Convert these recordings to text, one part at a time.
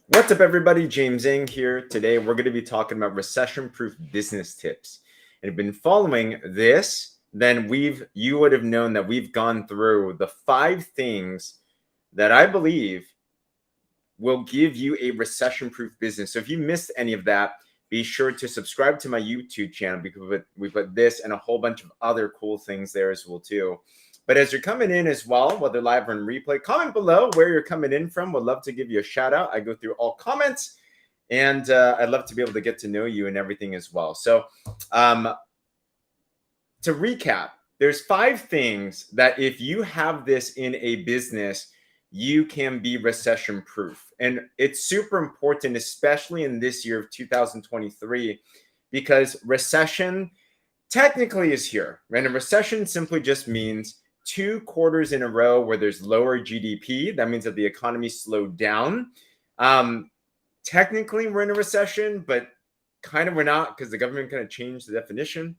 What's up, everybody? James Ng here. Today, we're going to be talking about recession-proof business tips. And if you've been following this, then you would have known that we've gone through the 5 things that I believe will give you a recession-proof business. So if you missed any of that, be sure to subscribe to my YouTube channel because we put this and a whole bunch of other cool things there as well too. But as you're coming in as well, whether live or in replay, comment below where you're coming in from. Would love to give you a shout out. I go through all comments, and I'd love to be able to get to know you and everything as well. So to recap, there's 5 things that if you have this in a business, you can be recession proof. And it's super important, especially in this year of 2023, because recession technically is here. And a recession simply just means 2 quarters in a row where there's lower GDP. That means that the economy slowed down. Technically, we're in a recession, but kind of we're not because the government kind of changed the definition.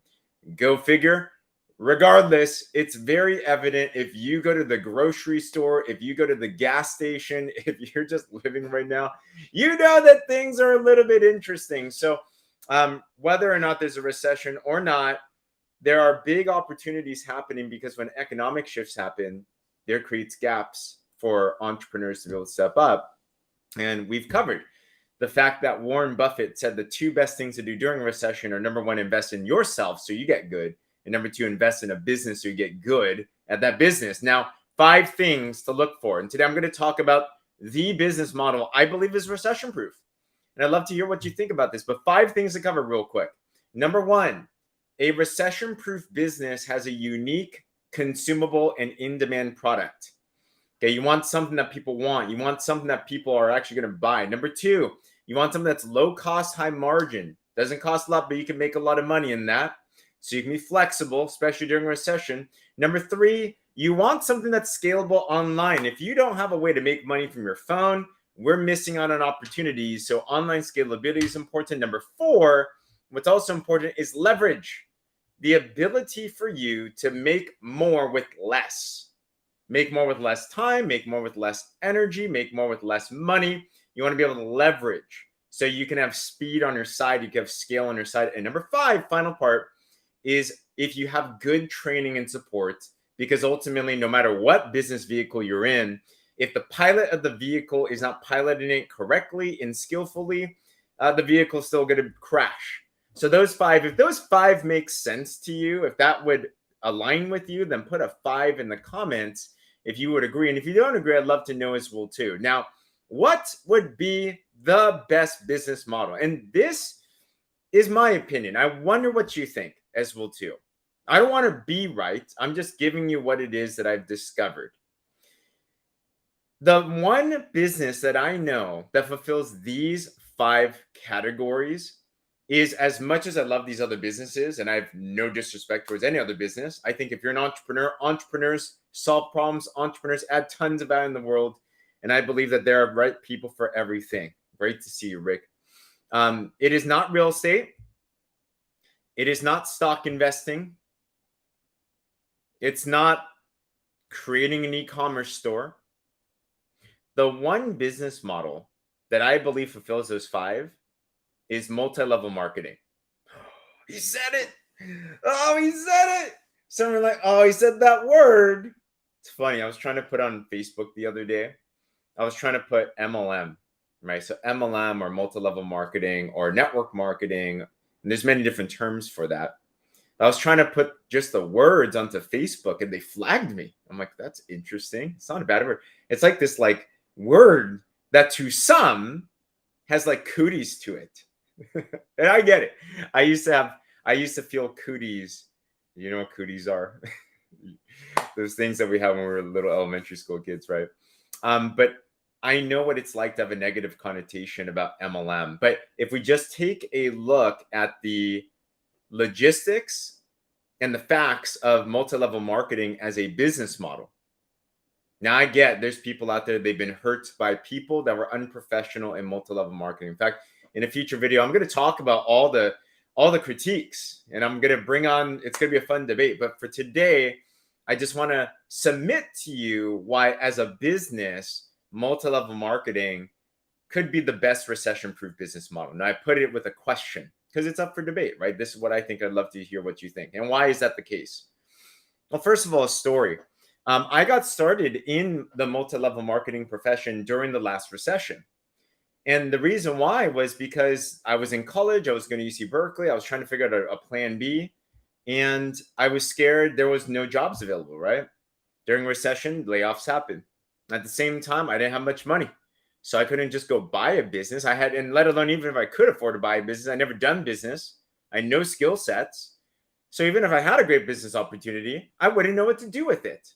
Go figure. Regardless, it's very evident if you go to the grocery store, if you go to the gas station, if you're just living right now, you know that things are a little bit interesting. So whether or not there's a recession or not, there are big opportunities happening because when economic shifts happen, there creates gaps for entrepreneurs to be able to step up. And we've covered the fact that Warren Buffett said the 2 best things to do during a recession are, number 1, invest in yourself so you get good, and number 2, invest in a business so you get good at that business. Now, 5 things to look for. And today I'm going to talk about the business model I believe is recession proof. And I'd love to hear what you think about this, but 5 things to cover real quick. Number 1, a recession-proof business has a unique, consumable, and in-demand product. Okay, you want something that people want. You want something that people are actually going to buy. Number 2, you want something that's low cost, high margin. Doesn't cost a lot, but you can make a lot of money in that. So you can be flexible, especially during a recession. Number 3, you want something that's scalable online. If you don't have a way to make money from your phone, we're missing out on opportunities. So online scalability is important. Number 4, what's also important is leverage. The ability for you to make more with less. Make more with less time, make more with less energy, make more with less money. You want to be able to leverage so you can have speed on your side, you can have scale on your side. And number 5, final part, is if you have good training and support, because ultimately, no matter what business vehicle you're in, if the pilot of the vehicle is not piloting it correctly and skillfully, the vehicle is still going to crash. So those 5, if those 5 make sense to you, if that would align with you, then put a 5 in the comments if you would agree. And if you don't agree, I'd love to know as well too. Now, what would be the best business model? And this is my opinion. I wonder what you think as well too. I don't want to be right. I'm just giving you what it is that I've discovered. The one business that I know that fulfills these 5 categories is, as much as I love these other businesses, and I have no disrespect towards any other business, I think if you're an entrepreneur, entrepreneurs solve problems, entrepreneurs add tons of value in the world. And I believe that there are right people for everything. Great to see you, Rick. It is not real estate. It is not stock investing. It's not creating an e-commerce store. The one business model that I believe fulfills those 5 is multi-level marketing. He said it. Oh, he said it. Some are like, oh, he said that word. It's funny. I was trying to put on Facebook the other day. I was trying to put MLM, right? So MLM or multi-level marketing or network marketing. And there's many different terms for that. I was trying to put just the words onto Facebook and they flagged me. I'm like, that's interesting. It's not a bad word. It's like this word that to some has cooties to it. And I get it. I used to feel cooties. You know what cooties are? Those things that we have when we were little elementary school kids, right? But I know what it's like to have a negative connotation about MLM. But if we just take a look at the logistics and the facts of multi-level marketing as a business model. Now I get there's people out there, they've been hurt by people that were unprofessional in multi-level marketing. In fact, in a future video, I'm going to talk about all the critiques, and I'm going to bring on, it's going to be a fun debate. But for today, I just want to submit to you why, as a business, multi-level marketing could be the best recession-proof business model? Now, I put it with a question because it's up for debate, right? This is what I think. I'd love to hear what you think. And why is that the case? Well, first of all, a story. I got started in the multi-level marketing profession during the last recession. And the reason why was because I was in college. I was going to UC Berkeley. I was trying to figure out a plan B. And I was scared there was no jobs available, right? During recession, layoffs happen. At the same time, I didn't have much money. So I couldn't just go buy a business. And let alone even if I could afford to buy a business, I never done business. I had no skill sets. So even if I had a great business opportunity, I wouldn't know what to do with it.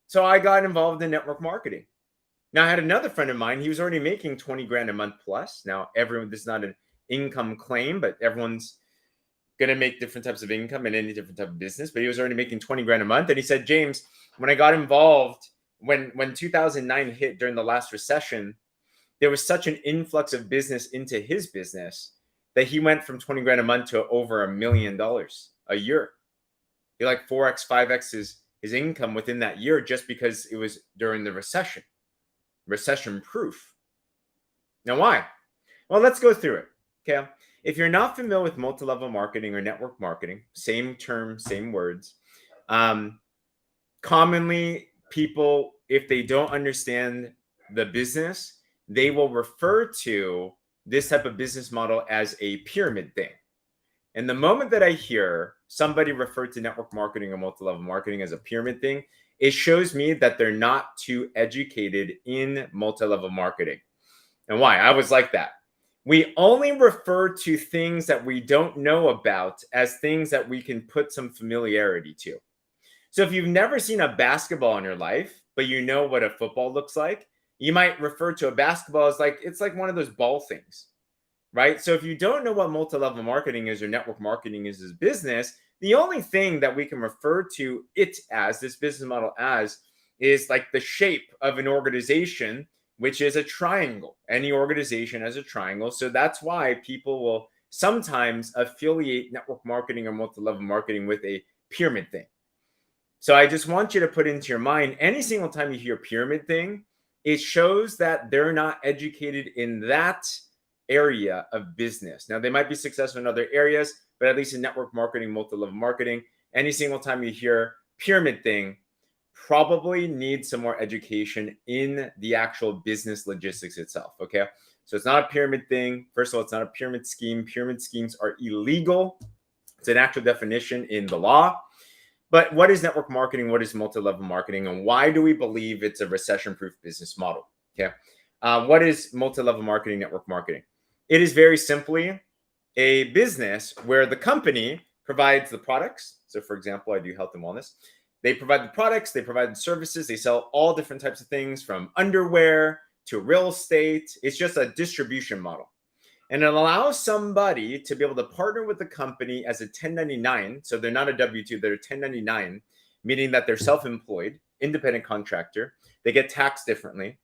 So I got involved in network marketing. Now I had another friend of mine. He was already making 20 grand a month plus. Now this is not an income claim, but everyone's going to make different types of income in any different type of business. But he was already making 20 grand a month. And he said, James, when I got involved, when 2009 hit during the last recession, there was such an influx of business into his business that he went from 20 grand a month to over $1 million a year. He like 4x, 5x his income within that year just because it was during the recession. Recession proof. Now, why? Well, let's go through it. Okay. If you're not familiar with multi-level marketing or network marketing, same term, same words. Commonly, people, if they don't understand the business, they will refer to this type of business model as a pyramid thing. And the moment that I hear somebody refer to network marketing or multi-level marketing as a pyramid thing, it shows me that they're not too educated in multi-level marketing. And why? I was like that. We only refer to things that we don't know about as things that we can put some familiarity to. So if you've never seen a basketball in your life, but you know what a football looks like, you might refer to a basketball as it's like one of those ball things, right? So if you don't know what multi-level marketing is or network marketing is business, the only thing that we can refer to it as, this business model as, is like the shape of an organization, which is a triangle. Any organization has a triangle. So that's why people will sometimes affiliate network marketing or multi-level marketing with a pyramid thing. So I just want you to put into your mind, any single time you hear pyramid thing, it shows that they're not educated in that area of business. Now, they might be successful in other areas, but at least in network marketing, multi-level marketing, any single time you hear pyramid thing, probably need some more education in the actual business logistics itself. Okay. So it's not a pyramid thing. First of all, it's not a pyramid scheme. Pyramid schemes are illegal. It's an actual definition in the law. But what is network marketing? What is multi-level marketing? And why do we believe it's a recession-proof business model? Okay. What is multi-level marketing, network marketing? It is very simply a business where the company provides the products. So for example, I do health and wellness. They provide the products, they provide the services, they sell all different types of things from underwear to real estate. It's just a distribution model. And it allows somebody to be able to partner with the company as a 1099. So they're not a W-2, they're a 1099, meaning that they're self-employed, independent contractor. They get taxed differently.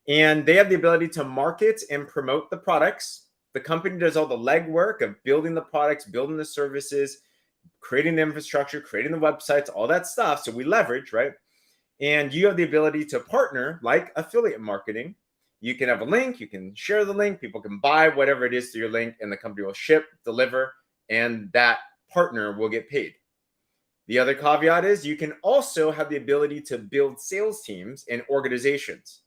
And they have the ability to market and promote the products. The company does all the legwork of building the products, building the services, creating the infrastructure, creating the websites, all that stuff. So we leverage, right? And you have the ability to partner like affiliate marketing. You can have a link, you can share the link, people can buy whatever it is through your link, and the company will ship, deliver, and that partner will get paid. The other caveat is you can also have the ability to build sales teams and organizations.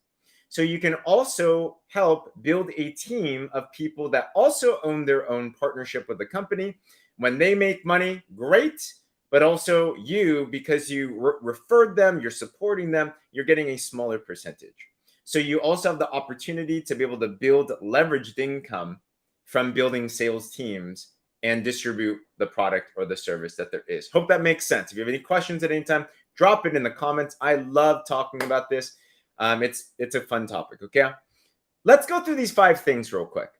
So you can also help build a team of people that also own their own partnership with the company. When they make money, great. But also you, because you referred them, you're supporting them, you're getting a smaller percentage. So you also have the opportunity to be able to build leveraged income from building sales teams and distribute the product or the service that there is. Hope that makes sense. If you have any questions at any time, drop it in the comments. I love talking about this. It's a fun topic, okay? Let's go through these 5 things real quick.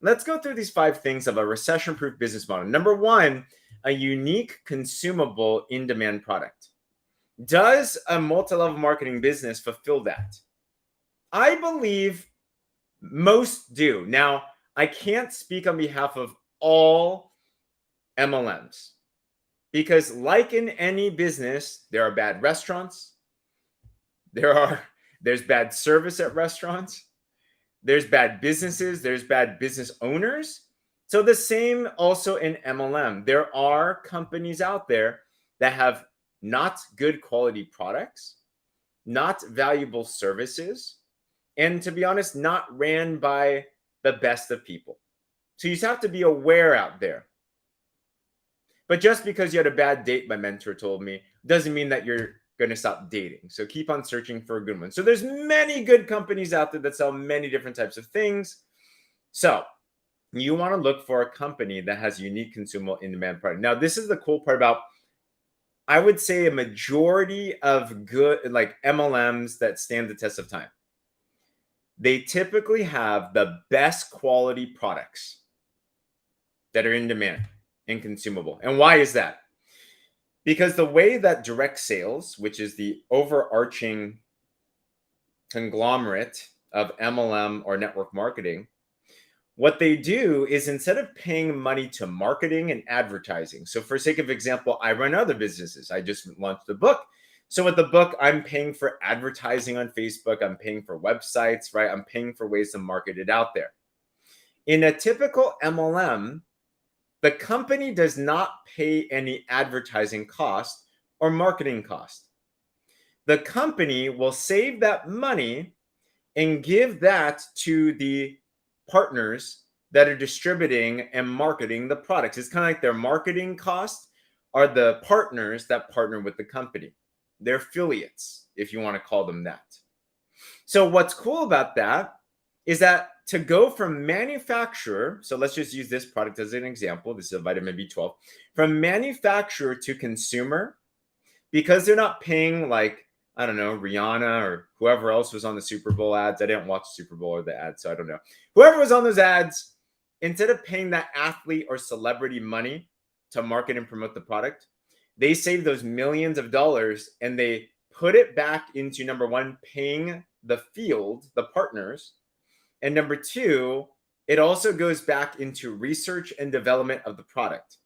Let's go through these 5 things of a recession-proof business model. Number 1, a unique consumable in-demand product. Does a multi-level marketing business fulfill that? I believe most do. Now, I can't speak on behalf of all MLMs because like in any business, there are bad restaurants. There's bad service at restaurants. There's bad businesses, there's bad business owners. So the same also in MLM. There are companies out there that have not good quality products, not valuable services, and to be honest, not ran by the best of people. So you just have to be aware out there. But just because you had a bad date, my mentor told me, doesn't mean that you're going to stop dating. So keep on searching for a good one. So there's many good companies out there that sell many different types of things. So you want to look for a company that has unique consumable in-demand product. Now, this is the cool part about, I would say, a majority of good like MLMs that stand the test of time. They typically have the best quality products that are in demand and consumable. And why is that? Because the way that direct sales, which is the overarching conglomerate of MLM or network marketing, what they do is instead of paying money to marketing and advertising. So for sake of example, I run other businesses. I just launched a book. So with the book, I'm paying for advertising on Facebook. I'm paying for websites, right? I'm paying for ways to market it out there. In a typical MLM, the company does not pay any advertising cost or marketing cost. The company will save that money and give that to the partners that are distributing and marketing the products. It's kind of like their marketing costs are the partners that partner with the company. They're affiliates, if you want to call them that. So what's cool about that is that to go from manufacturer, so let's just use this product as an example. This is a vitamin B12. From manufacturer to consumer, because they're not paying like, I don't know, Rihanna or whoever else was on the Super Bowl ads. I didn't watch the Super Bowl or the ads, so I don't know. Whoever was on those ads, instead of paying that athlete or celebrity money to market and promote the product, they save those millions of dollars and they put it back into, number one, paying the field, the partners. And number two, it also goes back into research and development of the product.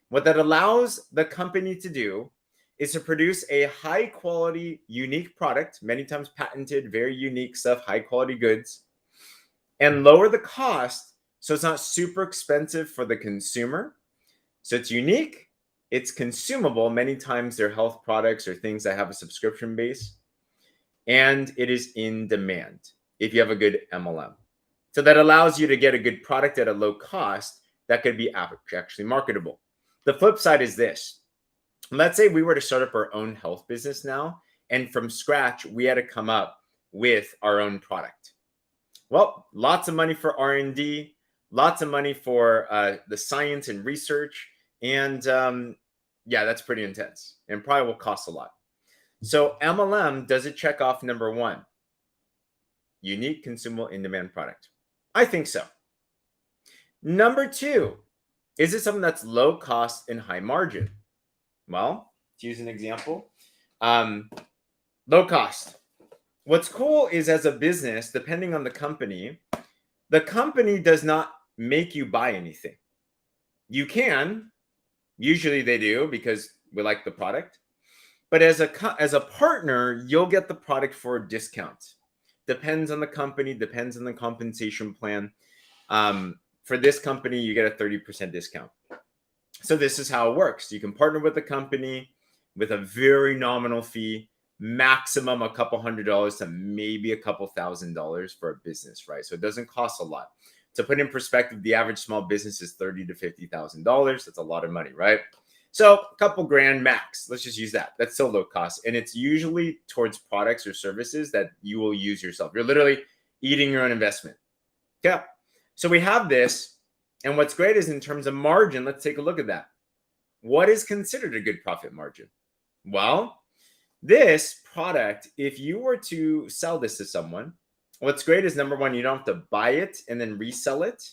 What that allows the company to do is to produce a high quality, unique product, many times patented, very unique stuff, high quality goods, and lower the cost so it's not super expensive for the consumer. So it's unique, it's consumable. Many times they're health products or things that have a subscription base, and it is in demand if you have a good MLM. So that allows you to get a good product at a low cost that could be actually marketable. The flip side is this. Let's say we were to start up our own health business now, and from scratch, we had to come up with our own product. Well, lots of money for R&D, lots of money for the science and research. And yeah, that's pretty intense and probably will cost a lot. So MLM, does it check off number one? Unique, consumable, in-demand product. I think so. Number two, is it something that's low cost and high margin? Well, to use an example, low cost. What's cool is as a business, depending on the company does not make you buy anything. You can, usually they do because we like the product. But as a partner, you'll get the product for a discount. Depends on the company, depends on the compensation plan. For this company, you get a 30% discount. So this is how it works. You can partner with a company with a very nominal fee, maximum a couple $100 to maybe a couple $1,000 for a business, right? So it doesn't cost a lot. To put in perspective, the average small business is $30,000 to $50,000. That's a lot of money, right? So a couple grand max. Let's just use that. That's still low cost. And it's usually towards products or services that you will use yourself. You're literally eating your own investment. Yeah. So we have this. And what's great is in terms of margin, let's take a look at that. What is considered a good profit margin? Well, this product, if you were to sell this to someone, what's great is number one, you don't have to buy it and then resell it.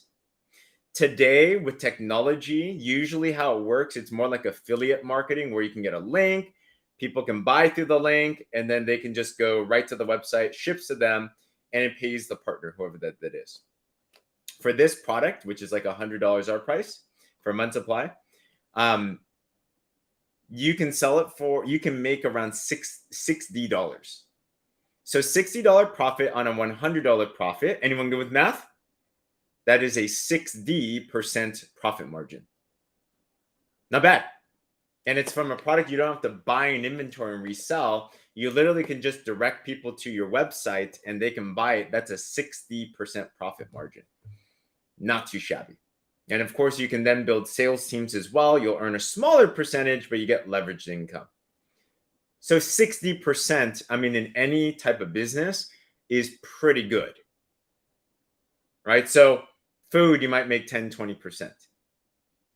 Today with technology, usually how it works, it's more like affiliate marketing where you can get a link, people can buy through the link, and then they can just go right to the website, ships to them, and it pays the partner, whoever that is. For this product, which is like $100 our price for a month's supply, you can sell it for, you can make around $60. So $60 profit on a $100 profit. Anyone good with math? That is a 60% profit margin. Not bad. And it's from a product you don't have to buy an inventory and resell. You literally can just direct people to your website and they can buy it. That's a 60% profit margin. Not too shabby. And of course, you can then build sales teams as well. You'll earn a smaller percentage, but you get leveraged income. So 60%, I mean, in any type of business is pretty good, right? So food, you might make 10, 20%.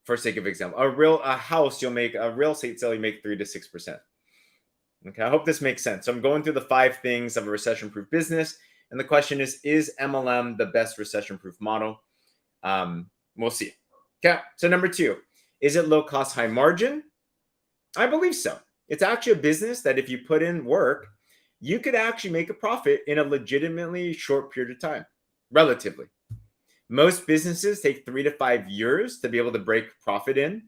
For sake of example, a house, you'll make a real estate sale, you make 3 to 6%. Okay, I hope this makes sense. So I'm going through the 5 things of a recession-proof business, and the question is MLM the best recession-proof model? We'll see. Okay, so number 2, is it low cost, high margin? I believe so. It's actually a business that if you put in work, you could actually make a profit in a legitimately short period of time, relatively. Most businesses take 3 to 5 years to be able to break profit in.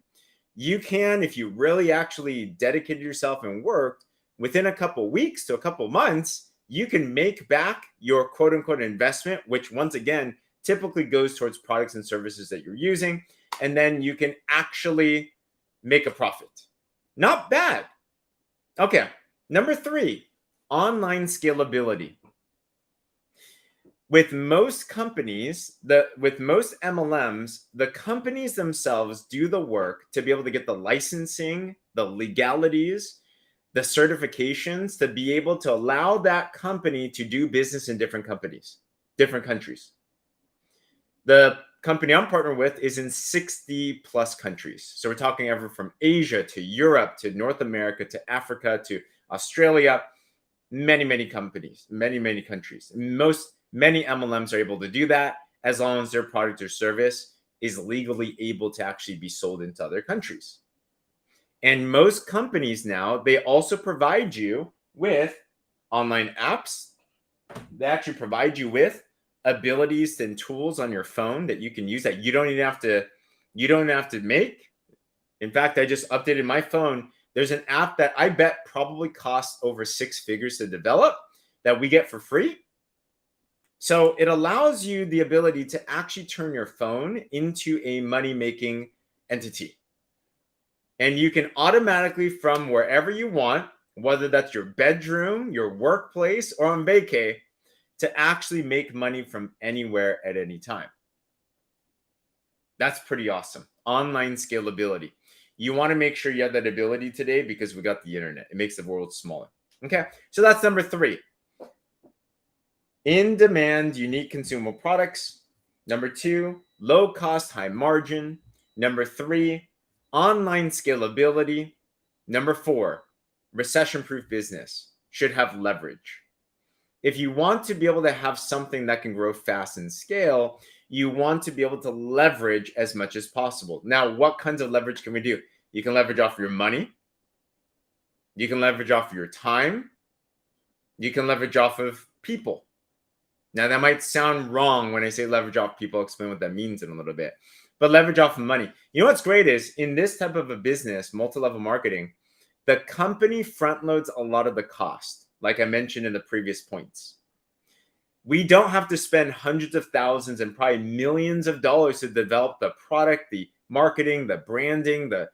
You can, if you really actually dedicated yourself and worked, within a couple weeks to a couple months, you can make back your quote unquote investment, which once again, typically goes towards products and services that you're using. And then you can actually make a profit. Not bad. Okay. Number 3, online scalability. With most companies, with most MLMs, the companies themselves do the work to be able to get the licensing, the legalities, the certifications to be able to allow that company to do business in different countries. The company I'm partnered with is in 60 plus countries. So we're talking ever from Asia to Europe to North America to Africa to Australia, many companies, many countries. Many MLMs are able to do that as long as their product or service is legally able to actually be sold into other countries. And most companies now, they also provide you with online apps. They actually provide you with abilities and tools on your phone that you can use that you don't have to make. In fact, I just updated my phone. There's an app that I bet probably costs over 6 figures to develop that we get for free. So it allows you the ability to actually turn your phone into a money-making entity. And you can automatically, from wherever you want, whether that's your bedroom, your workplace, or on vacay, to actually make money from anywhere at any time. That's pretty awesome. Online scalability. You want to make sure you have that ability today because we got the internet. It makes the world smaller. Okay, so that's number 3. In-demand, unique consumable products. Number 2, low cost, high margin. Number 3, online scalability. Number 4, recession-proof business. Should have leverage. If you want to be able to have something that can grow fast and scale, you want to be able to leverage as much as possible. Now, what kinds of leverage can we do? You can leverage off your money. You can leverage off your time. You can leverage off of people. Now, that might sound wrong when I say leverage off people. I'll explain what that means in a little bit. But leverage off of money. You know what's great is in this type of a business, multi-level marketing, the company front loads a lot of the cost, like I mentioned in the previous points. We don't have to spend hundreds of thousands and probably millions of dollars to develop the product, the marketing, the branding, the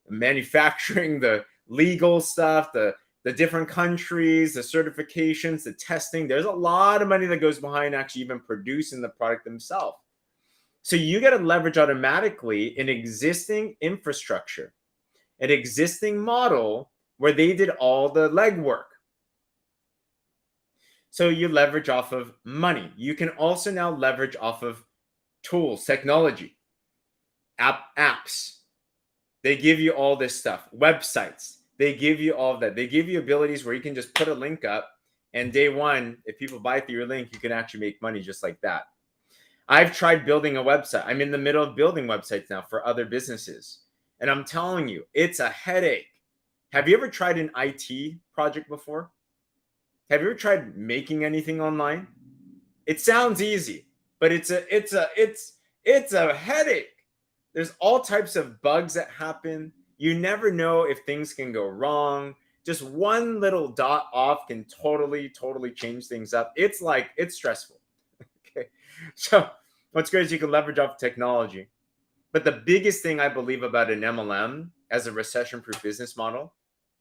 manufacturing, the legal stuff, the different countries, the certifications, the testing. There's a lot of money that goes behind actually even producing the product themselves. So you get to leverage automatically an existing infrastructure, an existing model where they did all the legwork. So you leverage off of money. You can also now leverage off of tools, technology, apps. They give you all this stuff, websites. They give you all of that. They give you abilities where you can just put a link up and day one, if people buy through your link, you can actually make money just like that. I've tried building a website. I'm in the middle of building websites now for other businesses. And I'm telling you, it's a headache. Have you ever tried an IT project before? Have you ever tried making anything online? It sounds easy, but it's a headache. There's all types of bugs that happen. You never know if things can go wrong. Just one little dot off can totally, totally change things up. It's stressful. Okay. So what's great is you can leverage off technology. But the biggest thing I believe about an MLM as a recession-proof business model,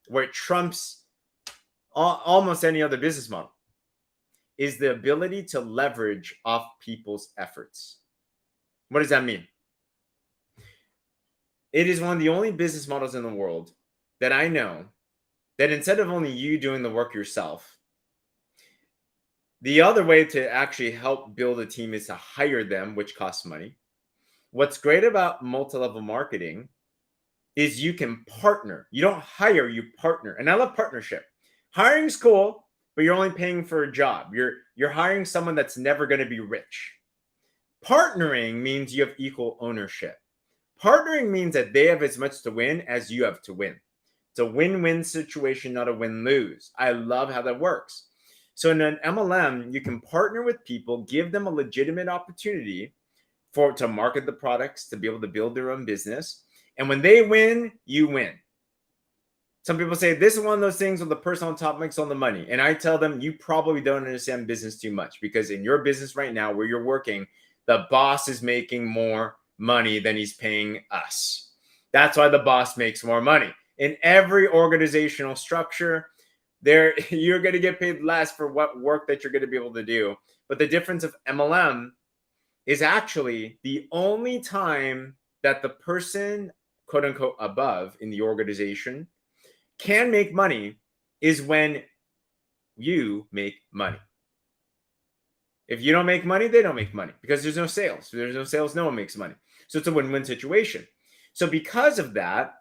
where it trumps almost any other business model, is the ability to leverage off people's efforts. What does that mean? It is one of the only business models in the world that I know that instead of only you doing the work yourself, the other way to actually help build a team is to hire them, which costs money. What's great about multi-level marketing is you can partner. You don't hire, you partner. And I love partnership. Hiring's cool, but you're only paying for a job. You're hiring someone that's never going to be rich. Partnering means you have equal ownership. Partnering means that they have as much to win as you have to win. It's a win-win situation, not a win-lose. I love how that works. So in an MLM, you can partner with people, give them a legitimate opportunity to market the products, to be able to build their own business. And when they win, you win. Some people say this is one of those things where the person on top makes all the money. And I tell them, you probably don't understand business too much, because in your business right now where you're working, the boss is making more money than he's paying us. That's why the boss makes more money. In every organizational structure, you're going to get paid less for what work that you're going to be able to do. But the difference of MLM is actually the only time that the person, quote unquote, above in the organization can make money is when you make money. If you don't make money, they don't make money, because there's no sales. If there's no sales, no one makes money. So it's a win-win situation. So because of that,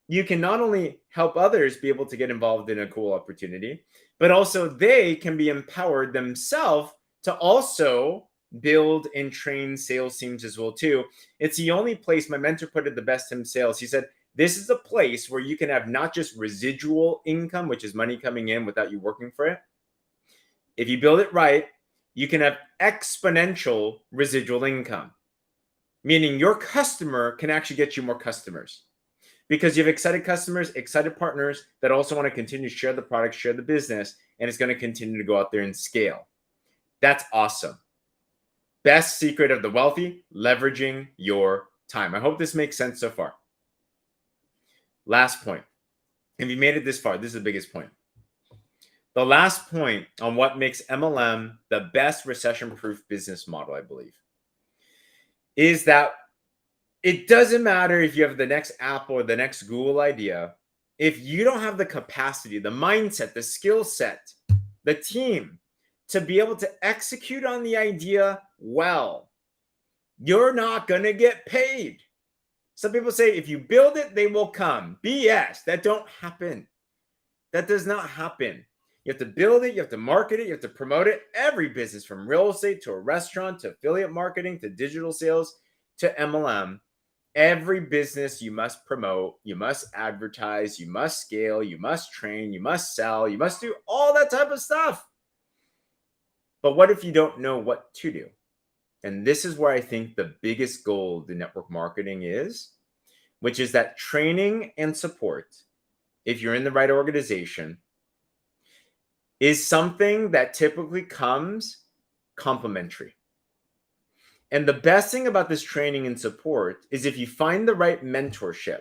you can not only help others be able to get involved in a cool opportunity, but also they can be empowered themselves to also build and train sales teams as well too. It's the only place, my mentor put it the best in sales. He said, this is a place where you can have not just residual income, which is money coming in without you working for it. If you build it right, you can have exponential residual income, meaning your customer can actually get you more customers, because you have excited customers, excited partners that also want to continue to share the product, share the business, and it's going to continue to go out there and scale. That's awesome. Best secret of the wealthy, leveraging your time. I hope this makes sense so far. Last point. If you made it this far, this is the biggest point. The last point on what makes MLM the best recession-proof business model, I believe, is that it doesn't matter if you have the next Apple or the next Google idea. If you don't have the capacity, the mindset, the skill set, the team to be able to execute on the idea well, you're not going to get paid. Some people say if you build it, they will come. BS. That don't happen. That does not happen. You have to build it. You have to market it. You have to promote it. Every business, from real estate to a restaurant to affiliate marketing to digital sales to MLM, every business you must promote, you must advertise, you must scale, you must train, you must sell, you must do all that type of stuff. But what if you don't know what to do? And this is where I think the biggest gold in network marketing is, which is that training and support, if you're in the right organization, is something that typically comes complimentary. And the best thing about this training and support is if you find the right mentorship,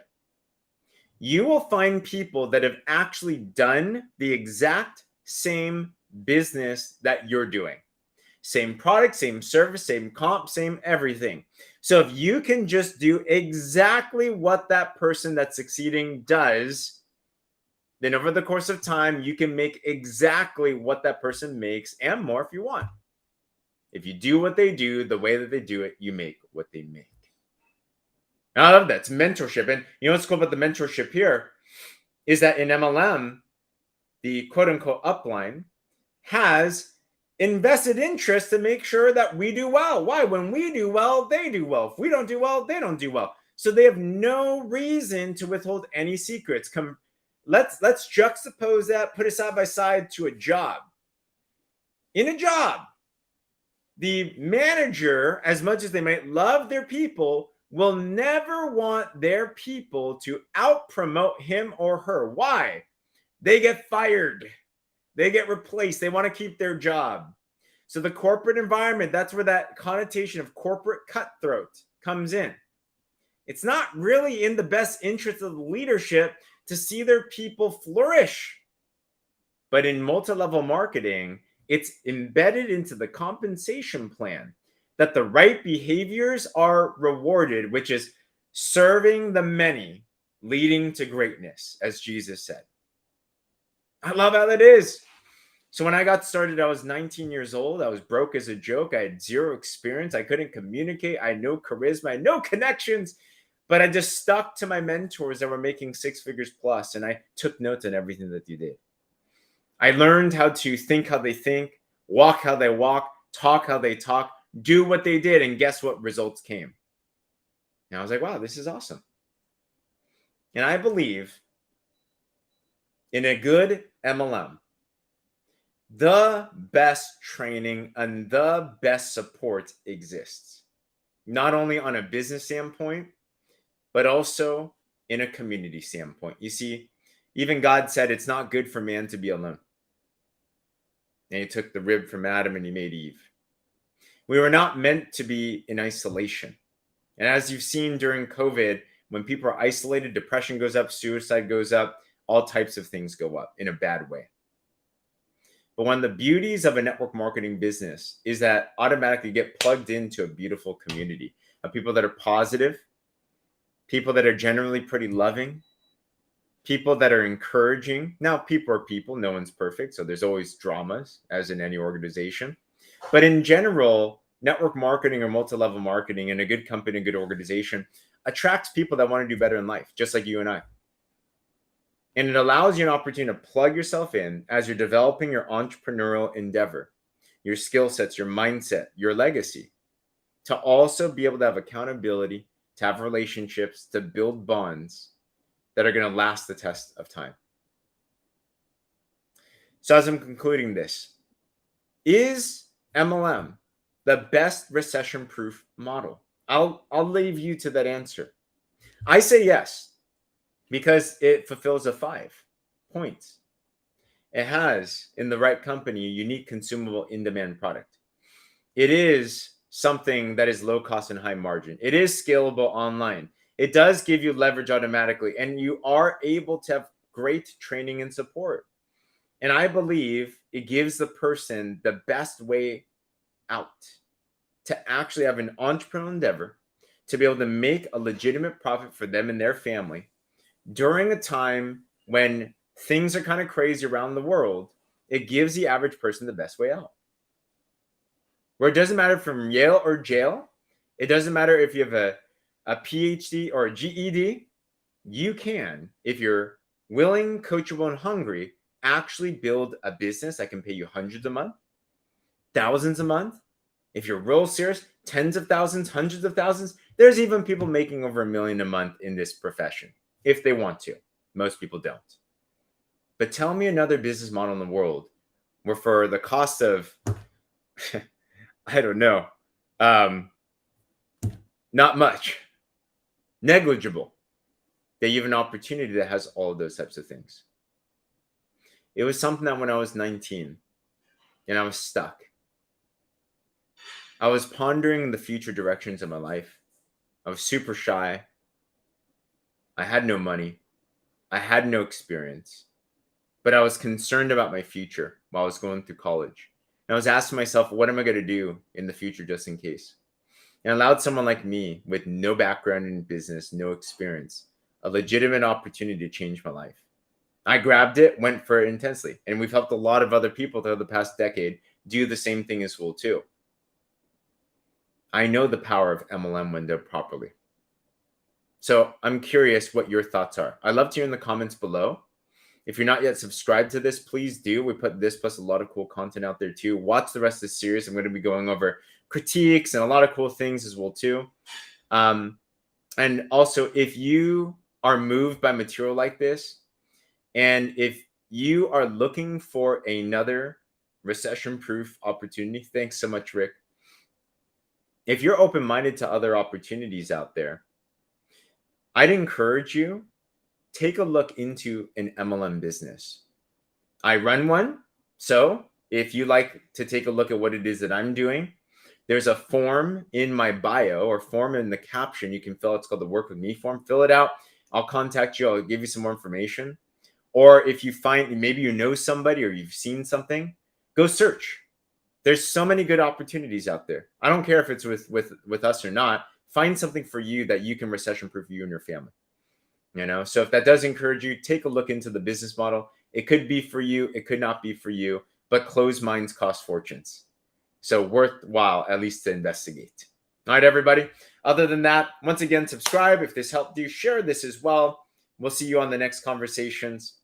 you will find people that have actually done the exact same business that you're doing. Same product, same service, same comp, same everything. So if you can just do exactly what that person that's succeeding does, then over the course of time, you can make exactly what that person makes and more if you want. If you do what they do, the way that they do it, you make what they make. And I love that. It's mentorship. And you know what's cool about the mentorship here is that in MLM, the quote unquote upline has invested interest to make sure that we do well. Why? When we do well, they do well. If we don't do well, they don't do well. So they have no reason to withhold any secrets. Let's juxtapose that, put it side by side to a job. In a job, the manager, as much as they might love their people, will never want their people to out promote him or her. Why? they get fired. They get replaced. They want to keep their job. So the corporate environment, that's where that connotation of corporate cutthroat comes in. It's not really in the best interest of the leadership to see their people flourish. But in multi-level marketing, it's embedded into the compensation plan that the right behaviors are rewarded, which is serving the many, leading to greatness, as Jesus said. I love how that is. So when I got started, I was 19 years old. I was broke as a joke. I had zero experience. I couldn't communicate. I had no charisma. I had no connections. But I just stuck to my mentors that were making six figures plus, and I took notes on everything that they did. I learned how to think how they think, walk how they walk, talk how they talk, do what they did, and guess what results came? And I was like, wow, this is awesome. And I believe in a good MLM, the best training and the best support exists, not only on a business standpoint, but also in a community standpoint. You see, even God said it's not good for man to be alone. And he took the rib from Adam and he made Eve. We were not meant to be in isolation. And as you've seen during COVID, when people are isolated, depression goes up, suicide goes up, all types of things go up in a bad way. But one of the beauties of a network marketing business is that automatically you get plugged into a beautiful community of people that are positive, people that are generally pretty loving, people that are encouraging. Now, people are people. No one's perfect. So there's always dramas, as in any organization. But in general, network marketing or multi-level marketing and a good company, a good organization attracts people that want to do better in life, just like you and I. And it allows you an opportunity to plug yourself in as you're developing your entrepreneurial endeavor, your skill sets, your mindset, your legacy, to also be able to have accountability, to have relationships, to build bonds that are going to last the test of time. So as I'm concluding this, is MLM the best recession-proof model? I'll leave you to that answer. I say yes, because it fulfills a 5 points. It has, in the right company, a unique consumable in-demand product. It is something that is low cost and high margin. It is scalable online. It does give you leverage automatically, and you are able to have great training and support. And I believe it gives the person the best way out to actually have an entrepreneurial endeavor, to be able to make a legitimate profit for them and their family during a time when things are kind of crazy around the world. It gives the average person the best way out. Where it doesn't matter from Yale or jail. It doesn't matter if you have a PhD or a GED. You can, if you're willing, coachable, and hungry, actually build a business that can pay you hundreds a month, thousands a month. If you're real serious, tens of thousands, hundreds of thousands. There's even people making over $1 million a month in this profession, if they want to. Most people don't. But tell me another business model in the world where for the cost of, I don't know, not much, negligible, that you have an opportunity that has all of those types of things. It was something that when I was 19 and I was stuck, I was pondering the future directions of my life. I was super shy. I had no money. I had no experience. But I was concerned about my future while I was going through college. And I was asking myself, what am I going to do in the future just in case? And I allowed someone like me with no background in business, no experience, a legitimate opportunity to change my life. I grabbed it, went for it intensely. And we've helped a lot of other people throughout the past decade do the same thing as well too. I know the power of MLM when done properly. So I'm curious what your thoughts are. I'd love to hear in the comments below. If you're not yet subscribed to this, please do. We put this plus a lot of cool content out there too. Watch the rest of the series. I'm going to be going over critiques and a lot of cool things as well too. And also, if you are moved by material like this, and if you are looking for another recession-proof opportunity, thanks so much, Rick. If you're open-minded to other opportunities out there, I'd encourage you, take a look into an MLM business. I run one. So if you like to take a look at what it is that I'm doing, there's a form in my bio or form in the caption you can fill. It's called the Work With Me form. Fill it out. I'll contact you. I'll give you some more information. Or if you find maybe you know somebody or you've seen something, go search. There's so many good opportunities out there. I don't care if it's with us or not. Find something for you that you can recession proof you and your family. So if that does encourage you, take a look into the business model. It could be for you, it could not be for you, but closed minds cost fortunes. So worthwhile at least to investigate. All right, everybody. Other than that, once again, subscribe if this helped you. Share this as well. We'll see you on the next conversations.